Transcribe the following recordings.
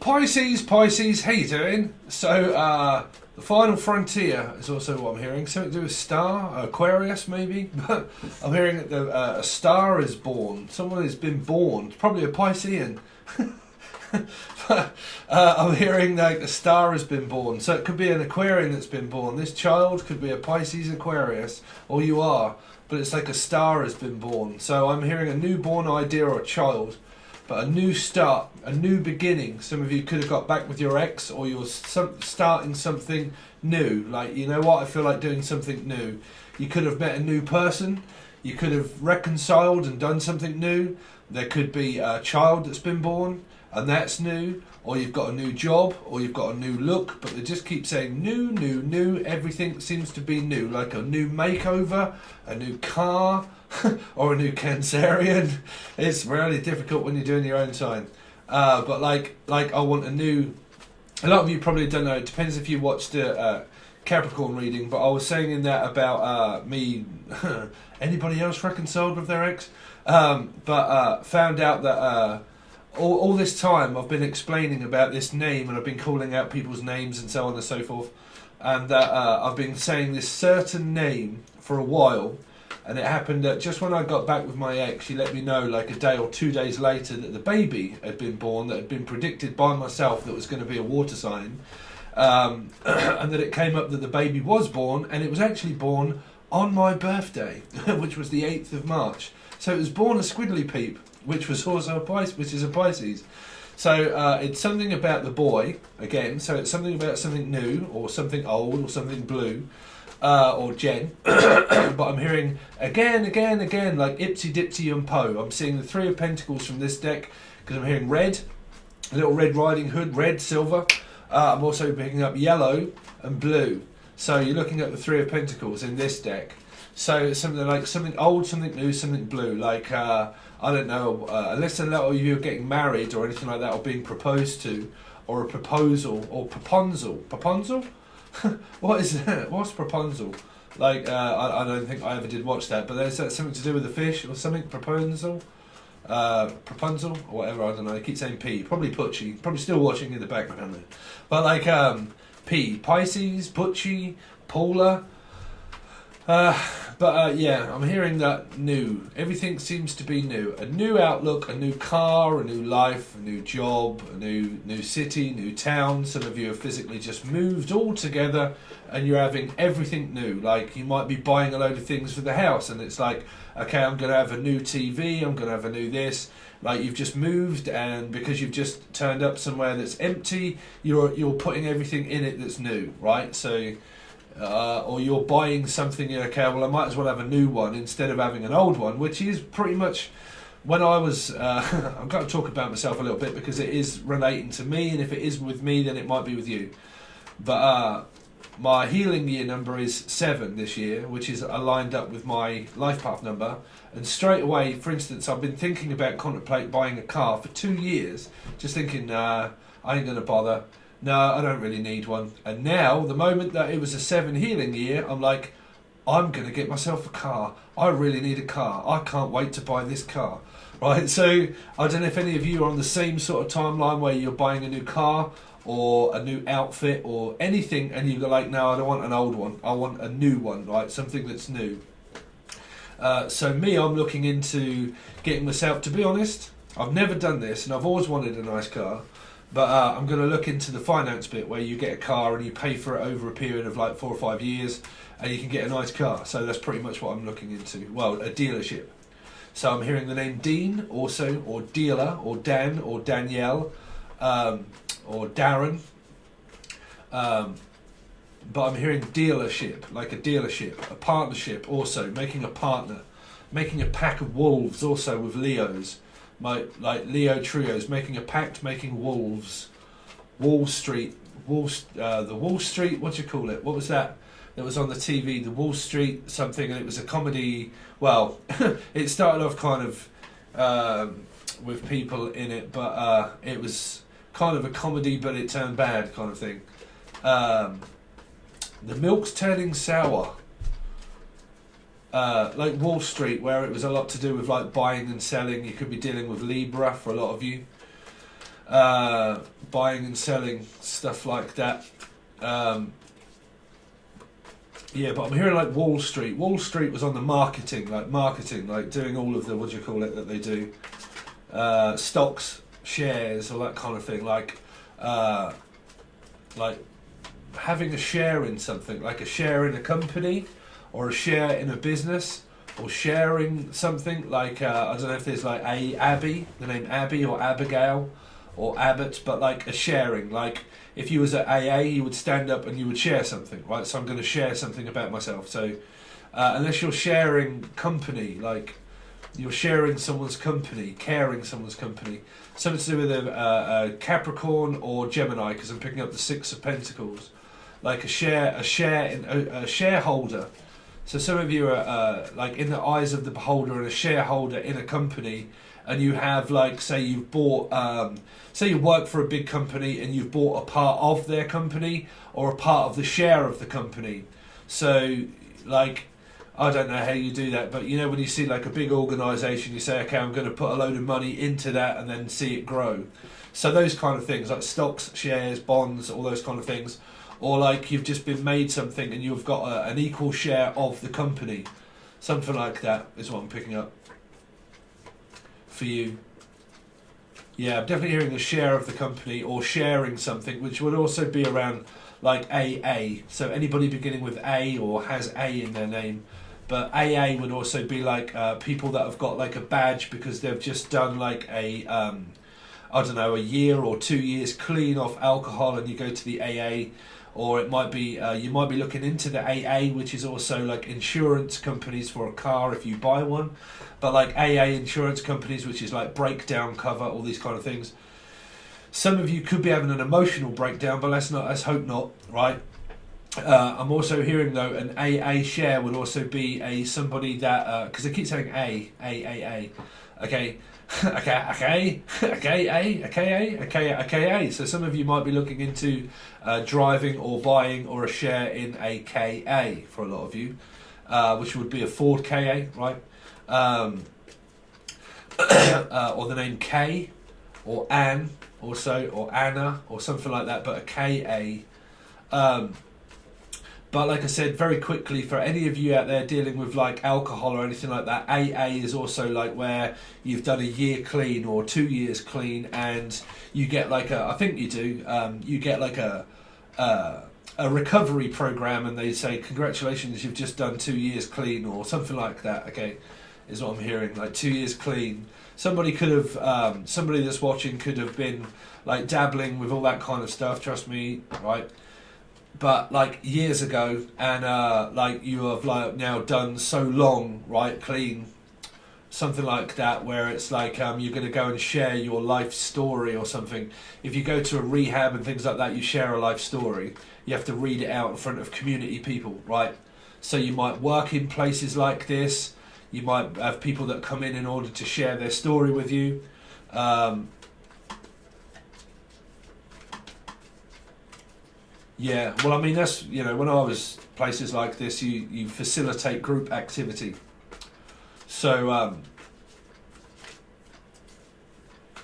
Pisces, how you doing? So, the final frontier is also what I'm hearing. Something to do with star, Aquarius maybe. But I'm hearing that a star is born. Someone has been born. Probably a Piscean. But I'm hearing like a star has been born. So it could be an Aquarian that's been born. This child could be a Pisces Aquarius, or you are. But it's like a star has been born. So I'm hearing a newborn idea or a child. But a new start, a new beginning. Some of you could have got back with your ex, or you're starting something new. Like, you know what, I feel like doing something new. You could have met a new person. You could have reconciled and done something new. There could be a child that's been born, and that's new. Or you've got a new job, or you've got a new look. But they just keep saying new, new, new. Everything seems to be new. Like a new makeover, a new car, or a new Cancerian. It's really difficult when you're doing your own sign. But like I want a new... A lot of you probably don't know. It depends if you watched the Capricorn reading. But I was saying in that about me... Anybody else reconciled with their ex? But found out that... all this time I've been explaining about this name, and I've been calling out people's names and so on and so forth. And I've been saying this certain name for a while. And it happened that just when I got back with my ex, she let me know like a day or 2 days later that the baby had been born, that had been predicted by myself that was going to be a water sign. And that it came up that the baby was born, and it was actually born on my birthday, which was the 8th of March. So it was born a squiddly peep, which was also a Pisces, which is a Pisces. So it's something about the boy, again, so it's something about something new, or something old, or something blue. Or Jen, but I'm hearing again, like Ipsy Dipsy and Poe. I'm seeing the Three of Pentacles from this deck, because I'm hearing red, a little Red Riding Hood, red, silver. I'm also picking up yellow and blue. So you're looking at the Three of Pentacles in this deck. So it's something like something old, something new, something blue. Like, I don't know, unless a lot of you are getting married or anything like that, or being proposed to, or a proposal, or proposal. Proposal? What is that? What's proposal? Like, I don't think I ever did watch that, but there's something to do with the fish or something. Proposal, Rapunzel, or whatever. I don't know. I keep saying P. Probably Putchy. Probably still watching in the background there. But like P. Pisces, Putchy, Paula. But yeah, I'm hearing that new. Everything seems to be new. A new outlook, a new car, a new life, a new job, a new city, new town. Some of you have physically just moved all together, and you're having everything new. Like, you might be buying a load of things for the house, and it's like, okay, I'm going to have a new TV, I'm going to have a new this. Like, you've just moved, and because you've just turned up somewhere that's empty, you're putting everything in it that's new, right? So... or you're buying something, okay, well I might as well have a new one instead of having an old one, which is pretty much when I was, I'm going to talk about myself a little bit because it is relating to me, and if it is with me then it might be with you. But my healing year number is 7 this year, which is aligned up with my life path number, and straight away, for instance, I've been thinking about contemplate buying a car for 2 years, just thinking, I ain't going to bother. No, I don't really need one. And now, the moment that it was a 7 healing year, I'm like, I'm going to get myself a car. I really need a car. I can't wait to buy this car. Right? So, I don't know if any of you are on the same sort of timeline where you're buying a new car or a new outfit or anything, and you're like, no, I don't want an old one. I want a new one, right? Something that's new. So me, I'm looking into getting myself, to be honest, I've never done this, and I've always wanted a nice car. But I'm going to look into the finance bit where you get a car and you pay for it over a period of like 4 or 5 years, and you can get a nice car. So that's pretty much what I'm looking into. Well, a dealership. So I'm hearing the name Dean also, or Dealer, or Dan, or Danielle, or Darren. But I'm hearing dealership, like a dealership, a partnership also, making a partner, making a pack of wolves also with Leos. Like Leo trios, making a pact, making wolves. Wall Street, the Wall Street, what do you call it? What was that was on the TV? The Wall Street something, and it was a comedy. Well, it started off kind of with people in it, but it was kind of a comedy, but it turned bad kind of thing. The milk's turning sour. Like Wall Street, where it was a lot to do with like buying and selling. You could be dealing with Libra for a lot of you. buying and selling, stuff like that. Yeah, but I'm hearing like Wall Street. Wall Street was on the marketing, like doing all of the, what do you call it, that they do, stocks, shares, all that kind of thing, like having a share in something, like a share in a company, or a share in a business, or sharing something, like, I don't know if there's like Abby, the name Abby, or Abigail, or Abbott, but like a sharing, like if you was at AA, you would stand up and you would share something, right? So I'm going to share something about myself. So unless you're sharing company, like you're sharing someone's company, caring someone's company, something to do with a Capricorn or Gemini, because I'm picking up the Six of Pentacles, like a shareholder. So some of you are like in the eyes of the beholder and a shareholder in a company, and you have, like, say you've bought, say you work for a big company and you've bought a part of their company or a part of the share of the company. So, like, I don't know how you do that, but you know when you see like a big organisation, you say, okay, I'm going to put a load of money into that and then see it grow. So those kind of things, like stocks, shares, bonds, all those kind of things. Or like you've just been made something and you've got an equal share of the company. Something like that is what I'm picking up for you. Yeah, I'm definitely hearing a share of the company or sharing something, which would also be around like AA. So anybody beginning with A or has A in their name. But AA would also be like people that have got like a badge because they've just done like a, I don't know, a year or 2 years clean off alcohol, and you go to the AA. Or it might be, you might be looking into the AA, which is also like insurance companies for a car if you buy one. But like AA insurance companies, which is like breakdown cover, all these kind of things. Some of you could be having an emotional breakdown, but let's hope not, right? I'm also hearing though an AA share would also be somebody that, because they keep saying A, okay. Okay. So some of you might be looking into driving or buying or a share in a KA for a lot of you, which would be a Ford KA, right? Or the name K, or Anne, also, or Anna, or something like that, but a KA. But like I said, very quickly, for any of you out there dealing with like alcohol or anything like that, AA is also like where you've done a year clean or 2 years clean, and you get like I think you do, you get like a recovery program, and they say, congratulations, you've just done 2 years clean or something like that, okay, is what I'm hearing, like 2 years clean. Somebody could have, somebody that's watching could have been like dabbling with all that kind of stuff, trust me, right? But like years ago, and like you have like now done so long, right, clean, something like that, where it's like you're going to go and share your life story or something. If you go to a rehab and things like that, you share a life story. You have to read it out in front of community people, right? So you might work in places like this. You might have people that come in order to share their story with you. Yeah, well, I mean, that's, you know, when I was places like this, you facilitate group activity. So,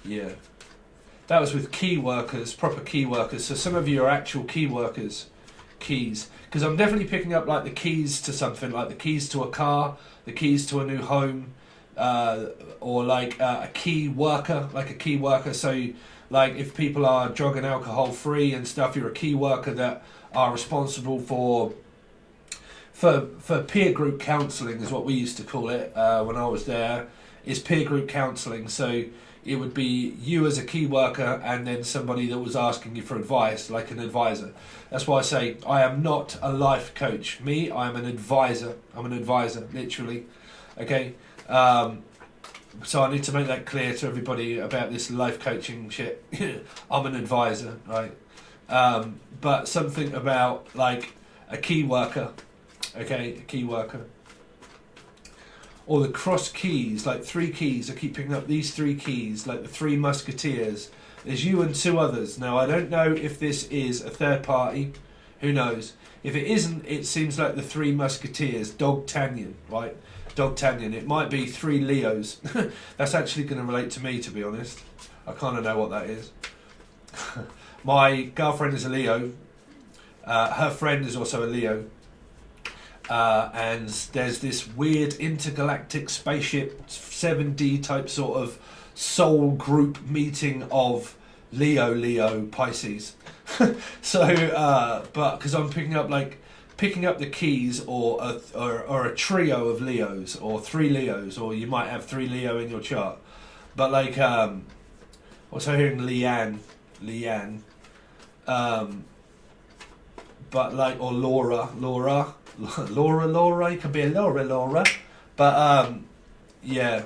yeah, that was with key workers, proper key workers. So some of you are actual key workers, keys. Because I'm definitely picking up like the keys to something, like the keys to a car, the keys to a new home, or like a key worker, So like if people are drug and alcohol free and stuff, you're a key worker that are responsible for peer group counselling, is what we used to call it when I was there, is peer group counselling. So it would be you as a key worker and then somebody that was asking you for advice, like an advisor. That's why I say I am not a life coach. I am an advisor. I'm an advisor, literally. Okay? So I need to make that clear to everybody about this life coaching shit. I'm an advisor, right? But something about like a key worker, okay? A key worker. Or the cross keys, like 3 keys. I keep picking up these 3 keys, like the 3 musketeers. There's you and 2 others. Now, I don't know if this is a third party. Who knows? If it isn't, it seems like the 3 musketeers, D'Artagnan, right? D'Artagnan. It might be 3 Leos. That's actually going to relate to me, to be honest. I kind of know what that is. my girlfriend is a Leo. Her friend is also a Leo. And there's this weird intergalactic spaceship 7D type sort of soul group meeting of Leo, Pisces. So, but because I'm picking up the keys, or a trio of Leos, or 3 Leos, or you might have 3 Leo in your chart. But also hearing Leanne, but or Laura, you could be a Laura, but yeah,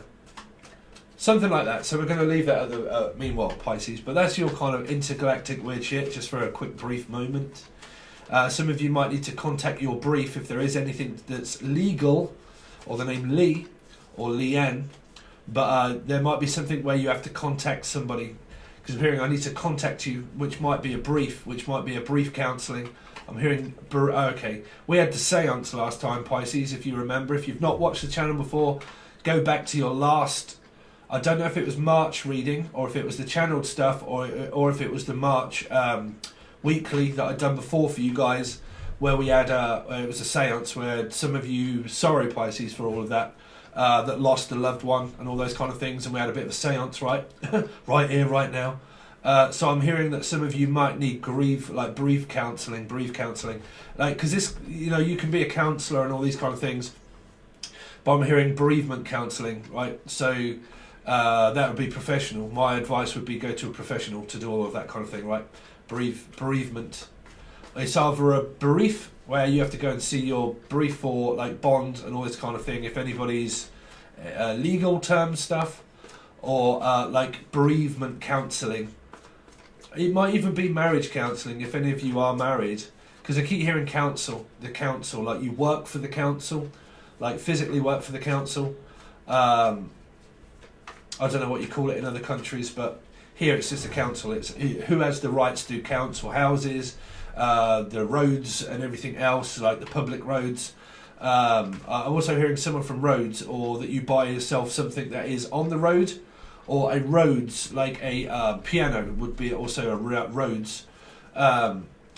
something like that. So we're going to leave that at the meanwhile, Pisces. But that's your kind of intergalactic weird shit, just for a quick brief moment. Some of you might need to contact your brief if there is anything that's legal, or the name Lee or Leanne. But there might be something where you have to contact somebody, because I'm hearing I need to contact you, which might be a brief, counselling. I'm hearing, okay, we had the seance last time, Pisces, if you remember. If you've not watched the channel before, go back to your last, I don't know if it was March reading, or if it was the channeled stuff, or if it was the March weekly that I'd done before for you guys, where we had, it was a seance where some of you, sorry Pisces for all of that, that lost a loved one and all those kind of things, and we had a bit of a seance, right? Right here, right now. So I'm hearing that some of you might need brief counselling, because this, you can be a counsellor and all these kind of things, but I'm hearing bereavement counselling, right? So that would be professional. My advice would be go to a professional to do all of that kind of thing, right? Bereavement. It's either a brief where you have to go and see your brief for bond and all this kind of thing, if anybody's legal term stuff, or bereavement counselling. It might even be marriage counselling if any of you are married, because I keep hearing the council, you work for the council, physically work for the council. I don't know what you call it in other countries, but here it's just a council. It's who has the rights to council houses, the roads and everything else, the public roads. I'm also hearing someone from roads, or that you buy yourself something that is on the road, or a Rhodes, a piano would be also a Rhodes.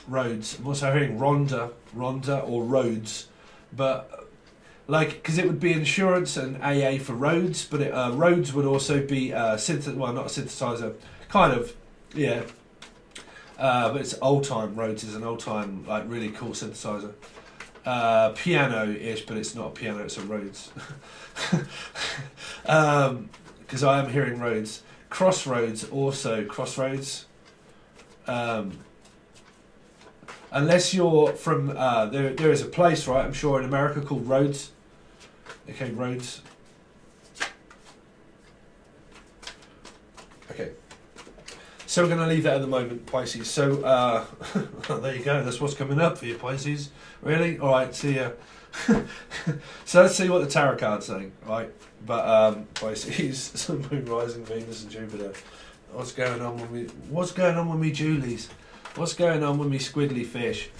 Rhodes. I'm also hearing Rhonda or Rhodes, but because it would be insurance and AA for roads, but Rhodes would also be not a synthesizer, kind of, yeah. But it's old time. Rhodes is an old time, really cool synthesizer. Piano-ish, but it's not a piano, it's a Rhodes. Because I am hearing Rhodes. Crossroads also. Crossroads. Unless you're from... there is a place, right, I'm sure, in America called Rhodes. Okay, Rhodes. Okay. So we're going to leave that at the moment, Pisces. So, there you go. That's what's coming up for you, Pisces. Really? All right, see ya. So let's see what the tarot card's saying, right? But Pisces, Sun, Moon, Rising, Venus, and Jupiter. What's going on with me? What's going on with me, Julies? What's going on with me, squiddly fish?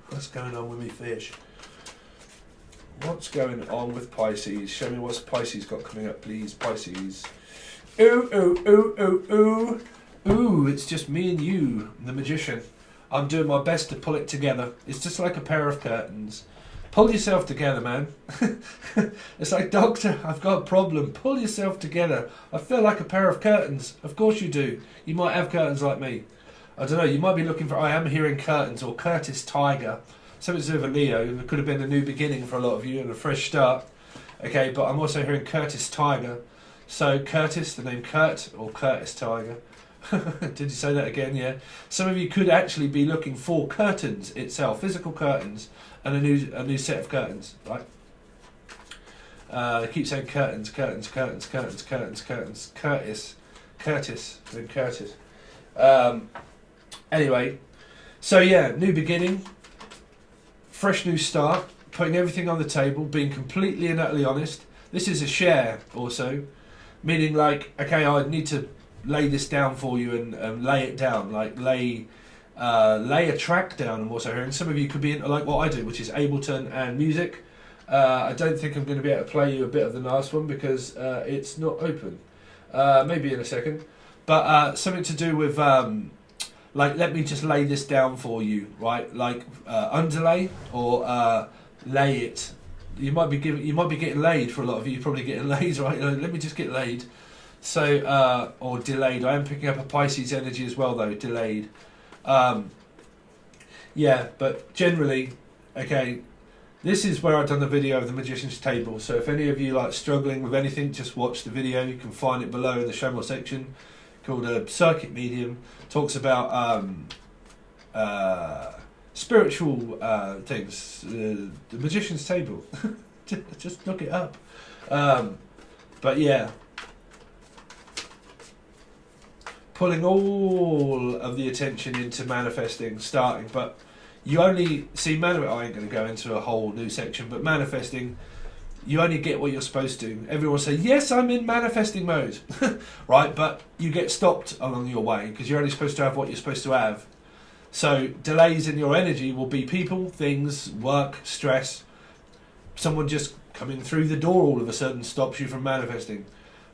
What's going on with me, fish? What's going on with Pisces? Show me what's Pisces got coming up, please, Pisces. Ooh. Ooh, it's just me and you, the magician. I'm doing my best to pull it together. It's just like a pair of curtains. Pull yourself together, man. It's like, doctor, I've got a problem. Pull yourself together. I feel like a pair of curtains. Of course you do. You might have curtains like me. I don't know, you might be looking for... I am hearing curtains, or Curtis Tiger. Something to do with a Leo. It could have been a new beginning for a lot of you and a fresh start. Okay, but I'm also hearing Curtis Tiger. So Curtis, the name Kurt, or Curtis Tiger. Did you say that again? Yeah. Some of you could actually be looking for curtains itself, physical curtains, and a new set of curtains, right? They keep saying curtains. Curtis. Anyway, so yeah, new beginning, fresh new start, putting everything on the table, being completely and utterly honest. This is a share also, meaning okay, I need to lay this down for you and lay it down, lay a track down. I'm also hearing some of you could be into what I do, which is Ableton and music. I don't think I'm going to be able to play you a bit of the last one because it's not open. Maybe in a second. But something to do with like, let me just lay this down for you, right? Like underlay or lay it. You might be getting laid for a lot of you. You're probably getting laid, right? Let me just get laid. So or delayed. I am picking up a Pisces energy as well, though. Delayed. Yeah, but generally, okay. This is where I've done the video of the Magician's Table. So if any of you like struggling with anything, just watch the video. You can find it below in the show more section, called a Circuit Medium. Talks about spiritual things. The Magician's Table. Just look it up. But yeah, pulling all of the attention into manifesting, starting, but you only see I ain't going to go into a whole new section, but manifesting, you only get what you're supposed to. Everyone say, yes, I'm in manifesting mode, right? But you get stopped along your way because you're only supposed to have what you're supposed to have. So delays in your energy will be people, things, work, stress. Someone just coming through the door all of a sudden stops you from manifesting,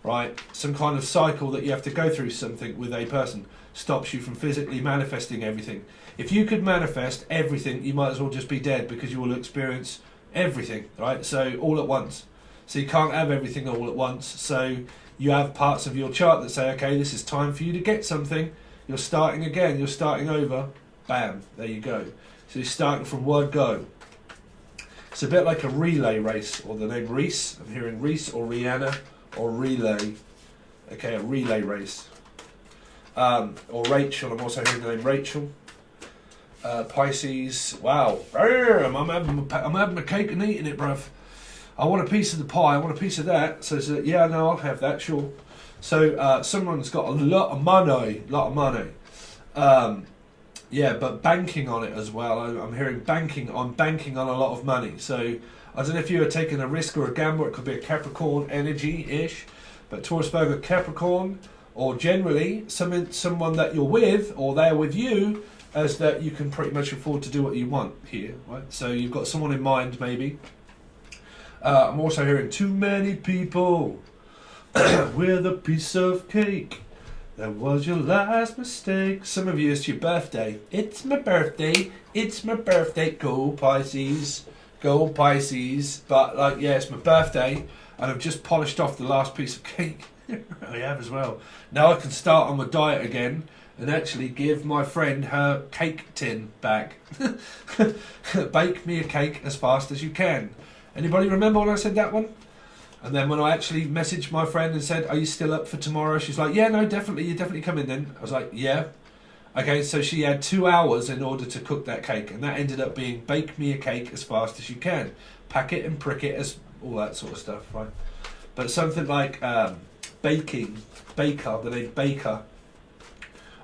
right? Some kind of cycle that you have to go through something with a person stops you from physically manifesting everything. If you could manifest everything, you might as well just be dead because you will experience everything, right? So all at once. So you can't have everything all at once. So you have parts of your chart that say, okay, this is time for you to get something. You're starting again. You're starting over. Bam. There you go. So you're starting from word go. It's a bit like a relay race, or the name Reese. I'm hearing Reese or Rihanna or relay. Okay, a relay race. Or Rachel. I'm also hearing the name Rachel. Pisces, wow, I'm having a cake and eating it, bruv. I want a piece of the pie, I want a piece of that. So yeah, no, I'll have that, sure. So someone's got a lot of money. Yeah, but banking on it as well. I'm hearing banking. I'm banking on a lot of money. So I don't know if you are taking a risk or a gamble. It could be a Capricorn energy-ish, but Taurus, Virgo, Capricorn, or generally someone that you're with or they're with you, as that you can pretty much afford to do what you want here, right? So you've got someone in mind, maybe. I'm also hearing too many people with a piece of cake. That was your last mistake. Some of you, it's your birthday. It's my birthday. It's my birthday. Go Pisces. Go Pisces. But like, yeah, it's my birthday, and I've just polished off the last piece of cake. I have as well. Now I can start on my diet again and actually give my friend her cake tin back. Bake me a cake as fast as you can. Anybody remember when I said that one? And then when I actually messaged my friend and said, are you still up for tomorrow? She's like, yeah, no, definitely, you definitely come in then. I was like, yeah. Okay, so she had 2 hours in order to cook that cake, and that ended up being bake me a cake as fast as you can. Pack it and prick it, as all that sort of stuff, right? But something like baking, baker, the name baker,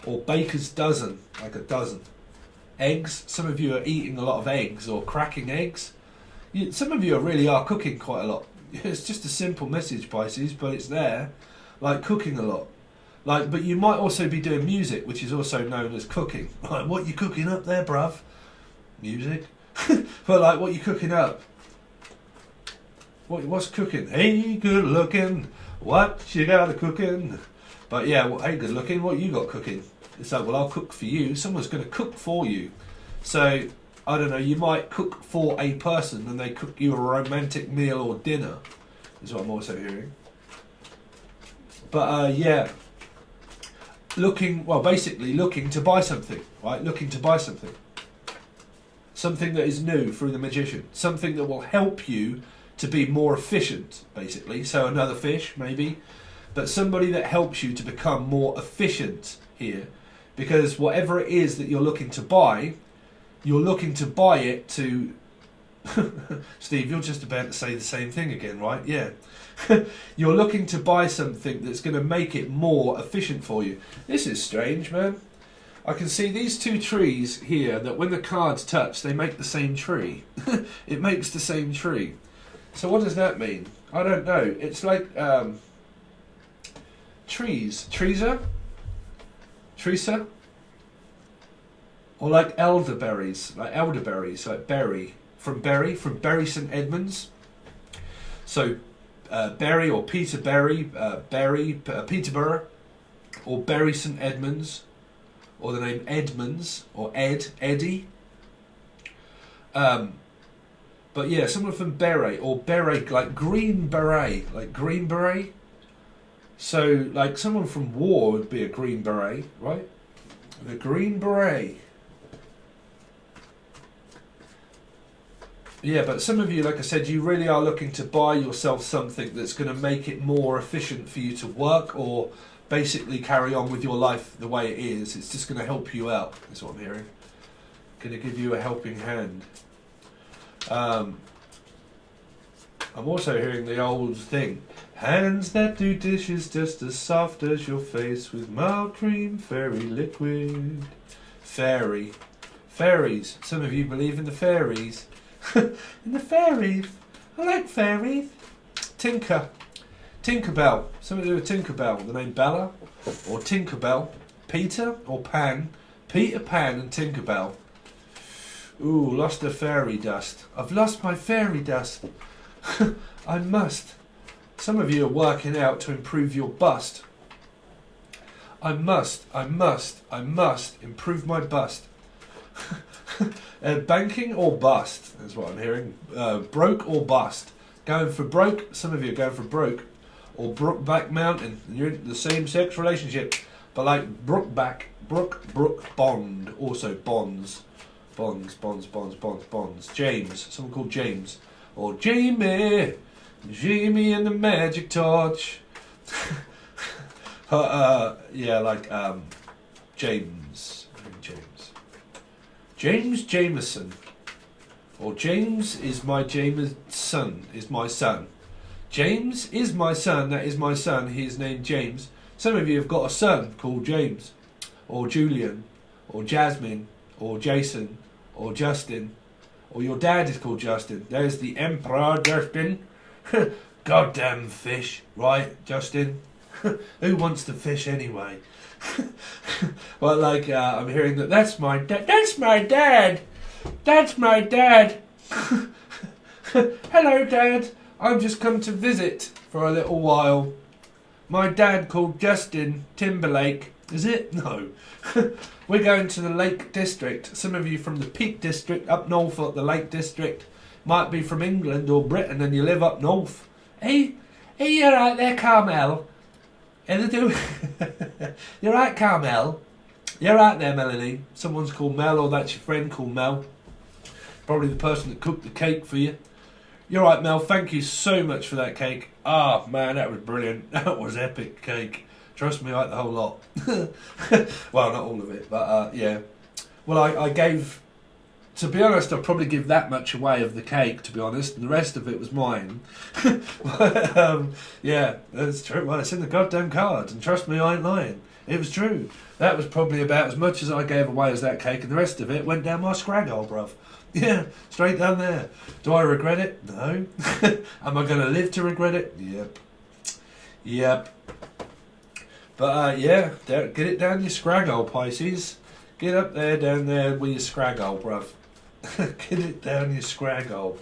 or baker's dozen, like a dozen. Eggs, some of you are eating a lot of eggs or cracking eggs. Some of you really are cooking quite a lot. It's just a simple message, Pisces, but it's there. Like cooking a lot. Like, but you might also be doing music, which is also known as cooking. Like, what you cooking up there, bruv? Music. But like, what you cooking up? What's cooking? Hey, good looking. What you got cooking? But yeah, well, hey, good looking, what you got cooking? It's like, well, I'll cook for you. Someone's going to cook for you. So, I don't know, you might cook for a person and they cook you a romantic meal or dinner, is what I'm also hearing. But yeah, basically looking to buy something, right? Looking to buy something. Something that is new through the Magician. Something that will help you to be more efficient, basically. So another fish, maybe. But somebody that helps you to become more efficient here. Because whatever it is that you're looking to buy it to... Steve, you're just about to say the same thing again, right? Yeah. You're looking to buy something that's going to make it more efficient for you. This is strange, man. I can see these two trees here that when the cards touch, they make the same tree. It makes the same tree. So what does that mean? I don't know. It's like... trees. Teresa? Or like elderberries, like berry. From Bury St Edmunds. So Berry or Peterbury, Peterborough, or Bury St Edmunds, or the name Edmunds, or Eddie. But yeah, someone from Beret, or Beret, like Green Beret, like Green Beret. So, like, someone from war would be a Green Beret, right? The Green Beret. Yeah, but some of you, like I said, you really are looking to buy yourself something that's going to make it more efficient for you to work, or basically carry on with your life the way it is. It's just going to help you out, is what I'm hearing. Going to give you a helping hand. I'm also hearing the old thing. Hands that do dishes just as soft as your face with mild cream fairy liquid. Fairy. Fairies. Some of you believe in the fairies. In the fairies. I like fairies. Tinker. Tinkerbell. Something to do with Tinkerbell. The name Bella. Or Tinkerbell. Peter or Pan. Peter Pan and Tinkerbell. Ooh, lost the fairy dust. I've lost my fairy dust. I must. Some of you are working out to improve your bust. I must improve my bust. Banking or bust is what I'm hearing. Broke or bust. Going for broke. Some of you are going for broke. Or Brookback Mountain. You're in the same sex relationship. But like Brook Bond. Also bonds. Bonds. James. Someone called James. Or Jamie and the magic torch. Yeah, like James. James Jameson. Or James is my son. James is my son, that is my son, he is named James. Some of you have got a son called James. Or Julian. Or Jasmine. Or Jason. Or Justin. Or your dad is called Justin. There's the Emperor Justin. Goddamn fish, right, Justin? Who wants to fish anyway? Well, like, I'm hearing that's my dad. That's my dad. That's my dad. Hello, Dad. I've just come to visit for a little while. My dad called Justin Timberlake. Is it? No. We're going to the Lake District. Some of you from the Peak District up north at the Lake District might be from England or Britain and you live up north. Hey, you're right there, Carmel. You're right, Carmel. You're right there, Melanie. Someone's called Mel, or that's your friend called Mel. Probably the person that cooked the cake for you. You're right, Mel. Thank you so much for that cake. Ah, man, that was brilliant. That was epic cake. Trust me, I ate the whole lot. Well, not all of it, but yeah. Well, I gave... To be honest, I'd probably give that much away of the cake, to be honest, and the rest of it was mine. But, yeah, that's true. Well, it's in the goddamn card, and trust me, I ain't lying. It was true. That was probably about as much as I gave away as that cake, and the rest of it went down my scrag hole, bruv. Yeah, straight down there. Do I regret it? No. Am I going to live to regret it? Yep. But, yeah, get it down your scrag hole, Pisces. Get up there, down there with your scrag hole, bruv. Get it down your scrag hole.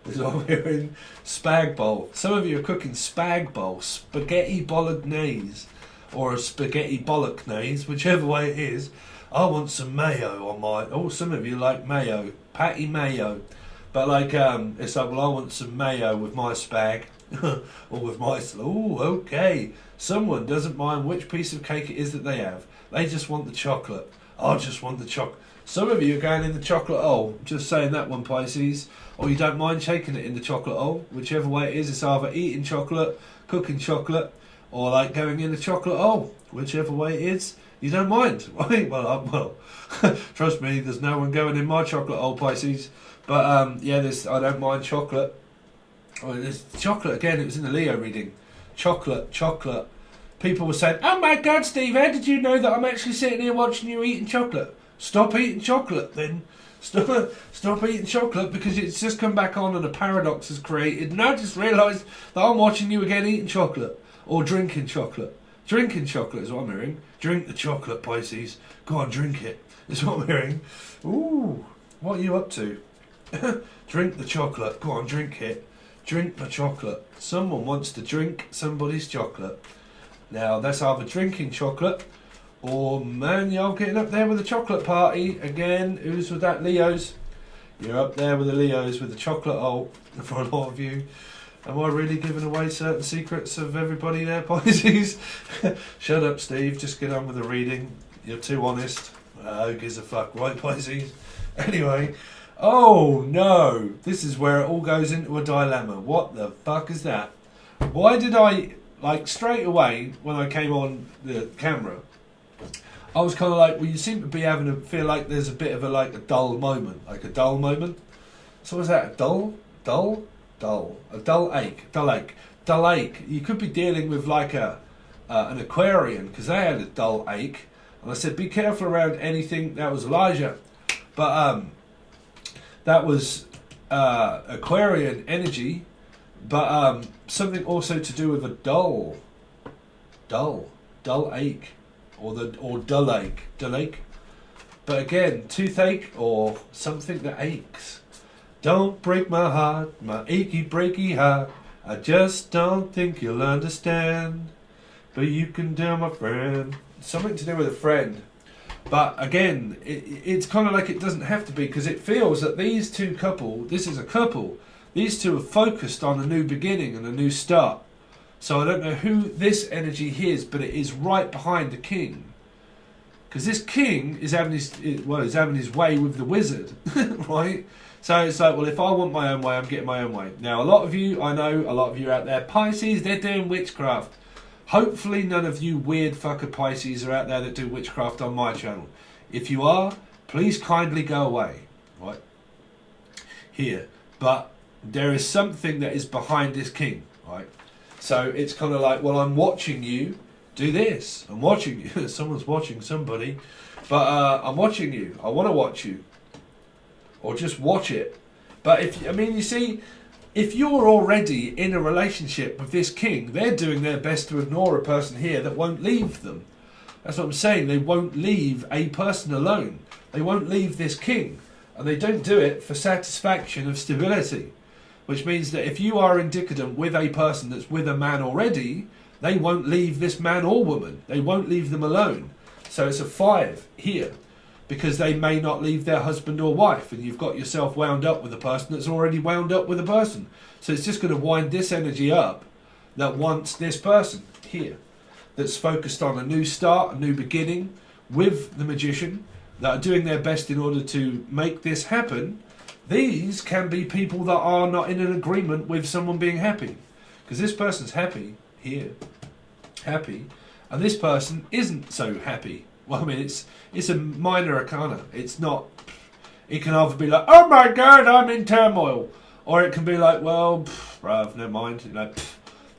Is what I'm hearing. Spag bowl. Some of you are cooking spag bowl, spaghetti bolognese, or a spaghetti bolognese, whichever way it is. I want some mayo on my... Oh, some of you like mayo. Patty mayo. But like, it's like, well, I want some mayo with my spag. Or with my... Oh, okay. Someone doesn't mind which piece of cake it is that they have. They just want the chocolate. I just want the chocolate. Some of you are going in the chocolate hole. Just saying that one, Pisces. Or you don't mind shaking it in the chocolate hole. Whichever way it is, it's either eating chocolate, cooking chocolate, or like going in the chocolate hole. Whichever way it is, you don't mind, right? Well, trust me, there's no one going in my chocolate hole, Pisces. But yeah, I don't mind chocolate. Oh, there's chocolate again. It was in the Leo reading. Chocolate. People were saying, "Oh my God, Steve, how did you know that I'm actually sitting here watching you eating chocolate?" Stop eating chocolate, then. Stop eating chocolate, because it's just come back on and a paradox is created. And I just realised that I'm watching you again eating chocolate or drinking chocolate. Drinking chocolate is what I'm hearing. Drink the chocolate, Pisces. Go on, drink it. Is what I'm hearing. Ooh, what are you up to? Drink the chocolate. Go on, drink it. Drink the chocolate. Someone wants to drink somebody's chocolate. Now, that's either drinking chocolate or, man, you're getting up there with a chocolate party. Again, who's with that? Leos. You're up there with the Leos with the chocolate hole for a lot of you. Am I really giving away certain secrets of everybody there, Pisces? Shut up, Steve. Just get on with the reading. You're too honest. Who gives a fuck, right, Pisces? Anyway, oh no. This is where it all goes into a dilemma. What the fuck is that? Why did I, like, straight away when I came on the camera, I was kind of like, well, you seem to be having a feel like there's a bit of a, like, a dull moment. Like a dull moment. So was that a dull? A dull ache. You could be dealing with like an Aquarian, because they had a dull ache, and I said be careful around anything. That was Elijah, but that was Aquarian energy, but something also to do with a dull ache, or dull ache. But again, toothache or something that aches. Don't break my heart, my achy breaky heart. I just don't think you'll understand. But you can tell my friend. Something to do with a friend. But again, it's kind of like it doesn't have to be, because it feels that these two couple, this is a couple, these two are focused on a new beginning and a new start. So I don't know who this energy is, but it is right behind the king. Because this king is having his way with the wizard, right? So it's like, well, if I want my own way, I'm getting my own way. Now, a lot of you, I know, a lot of you out there, Pisces, they're doing witchcraft. Hopefully none of you weird fucker Pisces are out there that do witchcraft on my channel. If you are, please kindly go away, right? Here. But there is something that is behind this king, right? So it's kind of like, well, I'm watching you do this. I'm watching you. Someone's watching somebody. But I'm watching you. I want to watch you. Or just watch it. But you see, if you're already in a relationship with this king, they're doing their best to ignore a person here that won't leave them. That's what I'm saying. They won't leave a person alone. They won't leave this king. And they don't do it for satisfaction of stability. Which means that if you are indicative with a person that's with a man already, they won't leave this man or woman. They won't leave them alone. So it's a 5 here. Because they may not leave their husband or wife, and you've got yourself wound up with a person that's already wound up with a person. So it's just going to wind this energy up that wants this person here, that's focused on a new start, a new beginning with the magician, that are doing their best in order to make this happen. These can be people that are not in an agreement with someone being happy. Because this person's happy here, happy, and this person isn't so happy. Well, I mean, it's a minor arcana. It's not. It can either be like, oh my god, I'm in turmoil, or it can be like, well, bruv, never mind.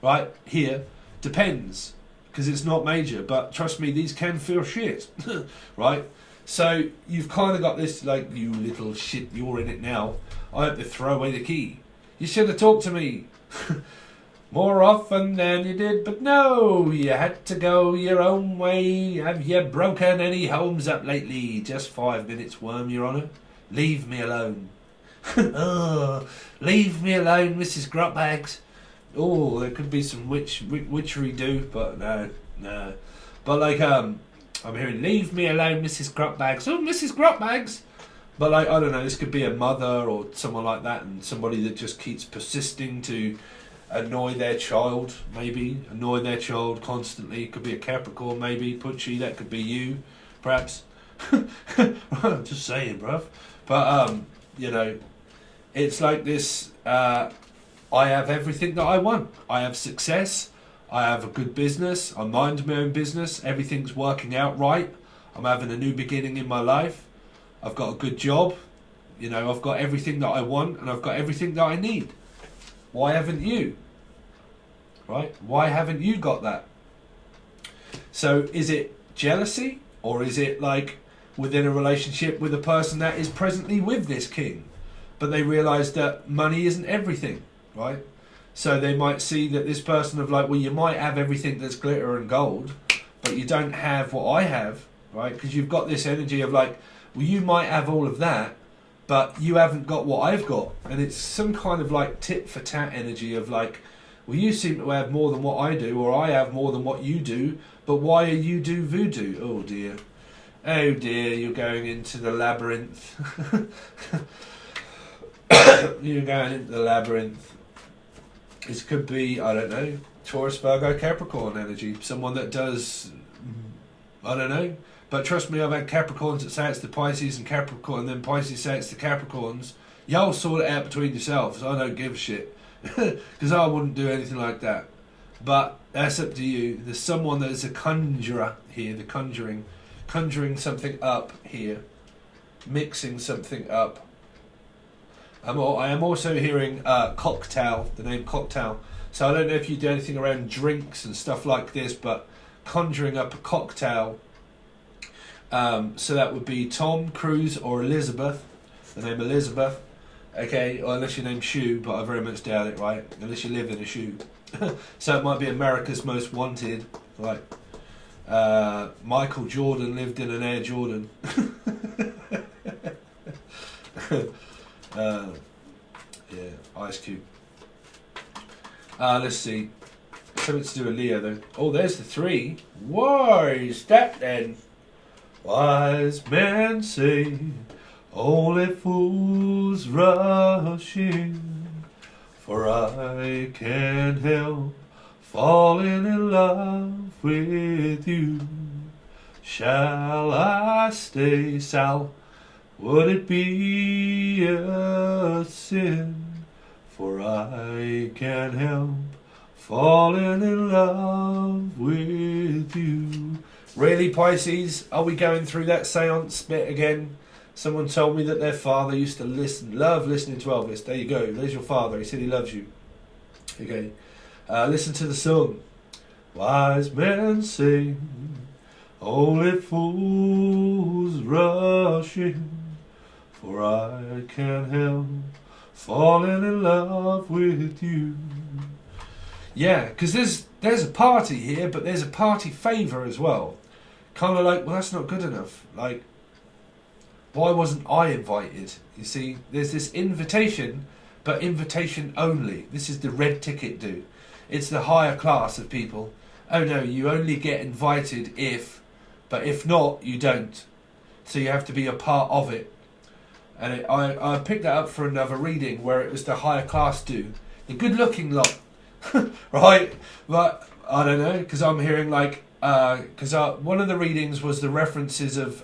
Right here, depends, because it's not major. But trust me, these can feel shit, right? So you've kind of got this, like, you little shit, you're in it now. I have to throw away the key. You should have talked to me. More often than you did, but no, you had to go your own way. Have you broken any homes up lately? Just 5 minutes, worm, Your Honour. Leave me alone. Oh, leave me alone, Mrs. Grotbags. Oh, there could be some witchery do, but no. But like, I'm hearing, leave me alone, Mrs. Grotbags. Oh, Mrs. Grotbags. But like, I don't know, this could be a mother or someone like that, and somebody that just keeps persisting to annoy their child, maybe. Annoy their child constantly. Could be a Capricorn, maybe. Putchy, that could be you, perhaps. Just saying, bruv. But, you know, it's like this, I have everything that I want. I have success. I have a good business. I mind my own business. Everything's working out right. I'm having a new beginning in my life. I've got a good job. You know, I've got everything that I want, and I've got everything that I need. Why haven't you? Right? Why haven't you got that? So is it jealousy, or is it like within a relationship with a person that is presently with this king, but they realise that money isn't everything, right? So they might see that this person of like, well, you might have everything that's glitter and gold, but you don't have what I have, right? Because you've got this energy of like, well, you might have all of that, but you haven't got what I've got. And it's some kind of like tit for tat energy of like, Well, you seem to have more than what I do, or I have more than what you do, but why are you do voodoo? Oh dear. Oh dear, you're going into the labyrinth. You're going into the labyrinth. This could be, I don't know, Taurus, Virgo, Capricorn energy. Someone that does, I don't know. But trust me, I've had Capricorns that say it's the Pisces and Capricorn, and then Pisces say it's the Capricorns. Y'all sort it out between yourselves. I don't give a shit. Because I wouldn't do anything like that. But that's up to you. There's someone that is a conjurer here, the conjuring something up here, mixing something up. I am also hearing cocktail, the name cocktail. So I don't know if you do anything around drinks and stuff like this, but conjuring up a cocktail. So that would be Tom, Cruise, or Elizabeth. The name Elizabeth. Okay, or unless your name's Shoe, but I very much doubt it, right? Unless you live in a shoe. So it might be America's Most Wanted, right? Michael Jordan lived in an Air Jordan. Yeah, Ice Cube. Let's see. Something to do with Leo, though. Oh, there's the 3. Why is that then? Wise men say only fools rush in, for I can't help falling in love with you. Shall I stay, Sal? Would it be a sin? For I can't help falling in love with you. Really, Pisces? Are we going through that seance bit again? Someone told me that their father used to love listening to Elvis. There you go. There's your father. He said he loves you. Okay. Listen to the song. Wise men say only fools rush in, for I can't help falling in love with you. Yeah, because there's a party here, but there's a party favour as well. Kind of like, well, that's not good enough. Like, why wasn't I invited? You see, there's this invitation, but invitation only. This is the red ticket do. It's the higher class of people. Oh no, you only get invited if, but if not, you don't. So you have to be a part of it. And I picked that up for another reading where it was the higher class do. The good looking lot. Right? But I don't know, because I'm hearing like, because one of the readings was the references of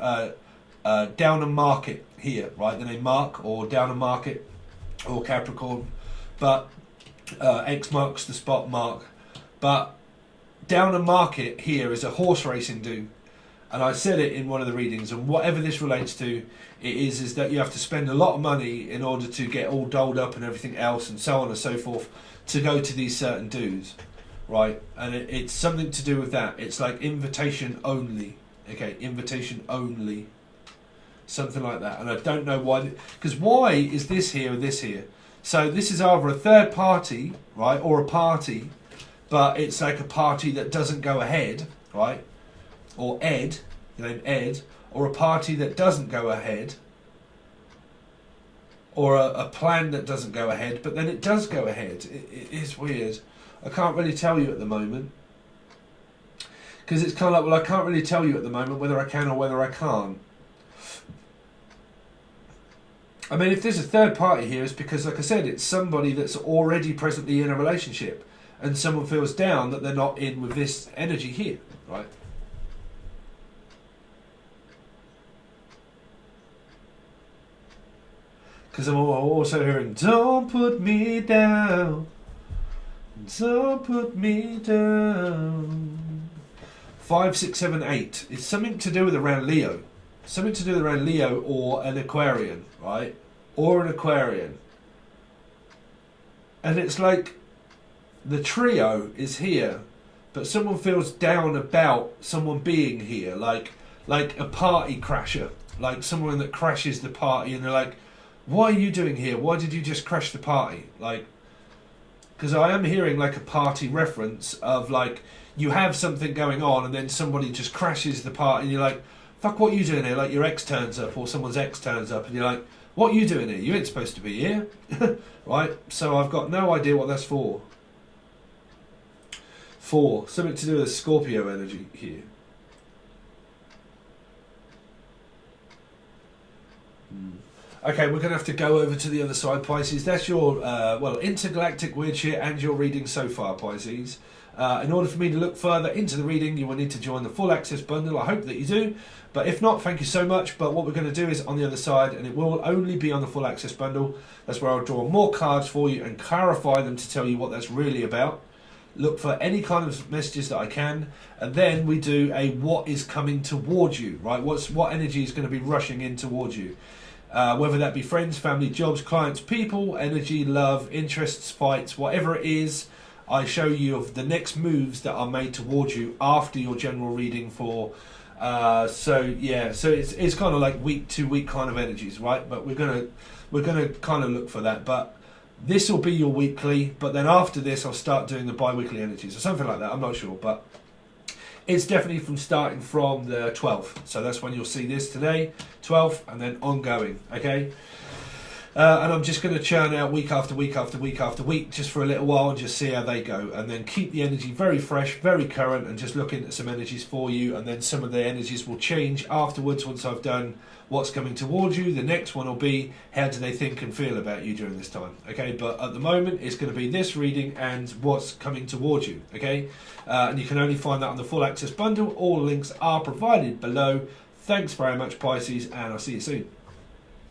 Downham Market here, right? The name Mark, or Downham Market, or Capricorn. But X marks the spot mark. But Downham Market here is a horse racing do. And I said it in one of the readings, and whatever this relates to, it is that you have to spend a lot of money in order to get all dolled up and everything else, and so on and so forth, to go to these certain dues, right? And it's something to do with that. It's like invitation only, okay? Invitation only, something like that. And I don't know why, because why is this here or this here? So this is either a third party, right, or a party, but it's like a party that doesn't go ahead, right? Or Ed, the name Ed, or a party that doesn't go ahead, or a plan that doesn't go ahead, but then it does go ahead. It is weird. I can't really tell you at the moment. Because it's kind of like, well, I can't really tell you at the moment whether I can or whether I can't. I mean, if there's a third party here, it's because, like I said, it's somebody that's already presently in a relationship, and someone feels down that they're not in with this energy here, right? Because I'm also hearing, don't put me down, don't put me down. 5, 6, 7, 8. It's something to do with around Leo. Something to do with around Leo or an Aquarian, right? Or an Aquarian. And it's like the trio is here, but someone feels down about someone being here, like a party crasher, like someone that crashes the party, and they're like, why are you doing here? Why did you just crash the party? Like, because I am hearing like a party reference of like, you have something going on and then somebody just crashes the party and you're like, fuck, what are you doing here? Like your ex turns up or someone's ex turns up and you're like, what are you doing here? You ain't supposed to be here. Right? So I've got no idea what that's for. 4. Something to do with Scorpio energy here. Okay, we're going to have to go over to the other side, Pisces. That's your, intergalactic weird shit and your reading so far, Pisces. In order for me to look further into the reading, you will need to join the full access bundle. I hope that you do. But if not, thank you so much. But what we're going to do is on the other side, and it will only be on the full access bundle. That's where I'll draw more cards for you and clarify them to tell you what that's really about. Look for any kind of messages that I can. And then we do a what is coming towards you, right? What energy is going to be rushing in towards you. Whether that be friends, family, jobs, clients, people, energy, love, interests, fights, whatever it is, I show you of the next moves that are made towards you after your general reading for. So it's kind of like week to week kind of energies, right? But we're gonna kind of look for that. But this will be your weekly. But then after this, I'll start doing the bi-weekly energies or something like that. I'm not sure, but it's definitely starting from the 12th. So that's when you'll see this today, 12th, and then ongoing, okay? And I'm just going to churn out week after week after week after week just for a little while and just see how they go. And then keep the energy very fresh, very current, and just look into some energies for you. And then some of the energies will change afterwards once I've done what's coming towards you. The next one will be how do they think and feel about you during this time, okay? But at the moment, it's going to be this reading and what's coming towards you, okay? And you can only find that on the full access bundle. All links are provided below. Thanks very much, Pisces, and I'll see you soon.